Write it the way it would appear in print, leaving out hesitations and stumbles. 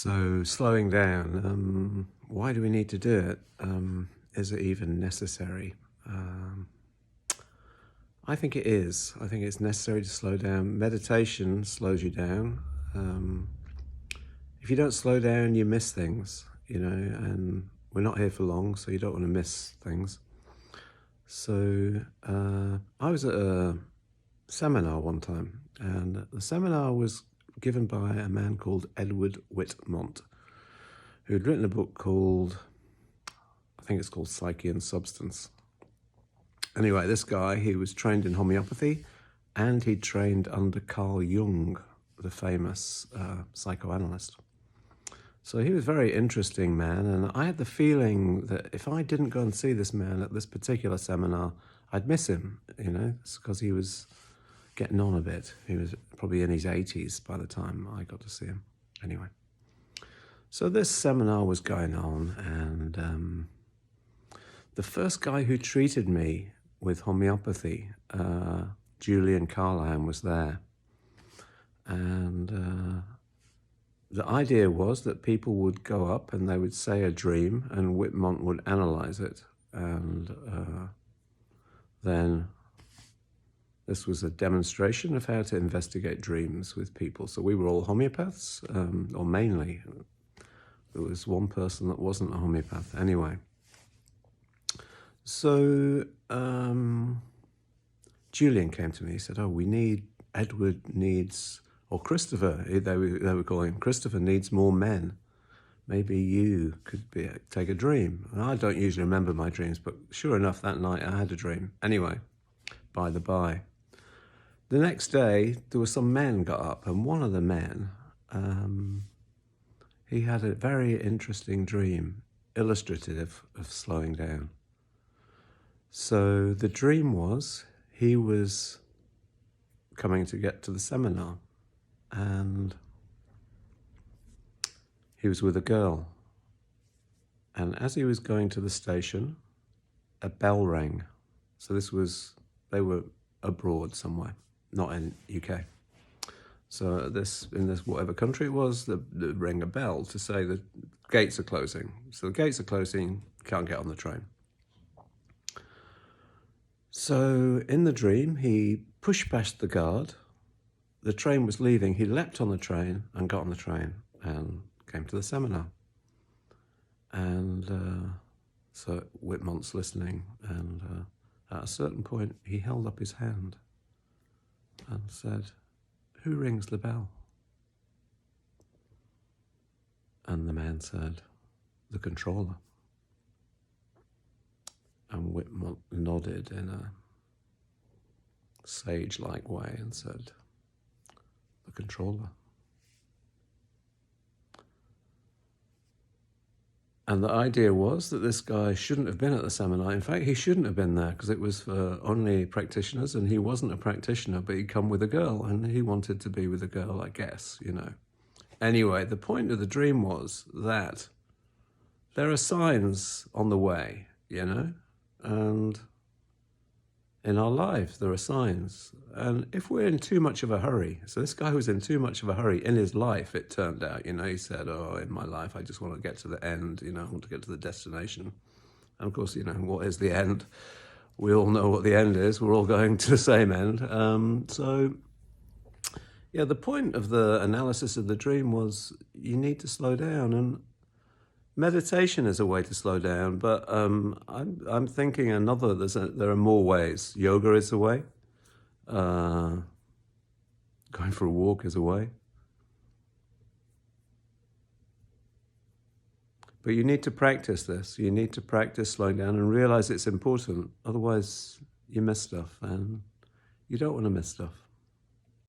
So slowing down, why do we need to do it? Is it even necessary? I think it is. I think it's necessary to slow down. Meditation slows you down. If you don't slow down, you miss things, and we're not here for long, so you don't want to miss things. So I was at a seminar one time, and the seminar was given by a man called Edward Whitmont, who'd written a book called, I think it's called Psyche and Substance. Anyway, this guy, he was trained in homeopathy, and he trained under Carl Jung, the famous psychoanalyst. So he was a very interesting man, and I had the feeling that if I didn't go and see this man at this particular seminar, I'd miss him, It's because he was getting on a bit. He was probably in his 80s by the time I got to see him. Anyway, so this seminar was going on, and the first guy who treated me with homeopathy, Julian Carlyle, was there. And the idea was that people would go up and they would say a dream, and Whitmont would analyze it. And then this was a demonstration of how to investigate dreams with people. So we were all homeopaths, or mainly. There was one person that wasn't a homeopath. Anyway, so Julian came to me. He said, Edward needs, or Christopher, they were calling him, Christopher needs more men. Maybe you could take a dream. And I don't usually remember my dreams, but sure enough, that night I had a dream. Anyway, by the by. The next day, there were some men got up, and one of the men, he had a very interesting dream, illustrative of slowing down. So the dream was, he was coming to get to the seminar, and he was with a girl. And as he was going to the station, a bell rang. So they were abroad somewhere, not in UK. So in this whatever country it was, they rang a bell to say the gates are closing. So the gates are closing, can't get on the train. So in the dream, he pushed past the guard. The train was leaving. He leapt on the train and got on the train and came to the seminar. And so Whitmont's listening, and at a certain point, he held up his hand and said, "Who rings the bell?" And the man said, "The controller." And Whitmont nodded in a sage-like way and said, "The controller." And the idea was that this guy shouldn't have been at the seminar. In fact, he shouldn't have been there because it was for only practitioners, and he wasn't a practitioner, but he'd come with a girl, and he wanted to be with a girl, I guess, Anyway, the point of the dream was that there are signs on the way, and in our life there are signs. And if we're in too much of a hurry, so this guy was in too much of a hurry in his life, it turned out, he said, in my life, I just want to get to the end, I want to get to the destination. And of course, what is the end? We all know what the end is. We're all going to the same end. So the point of the analysis of the dream was you need to slow down, and meditation is a way to slow down, but I'm thinking there are more ways. Yoga is a way. Going for a walk is a way. But you need to practice this. You need to practice slowing down and realize it's important. Otherwise, you miss stuff, and you don't want to miss stuff.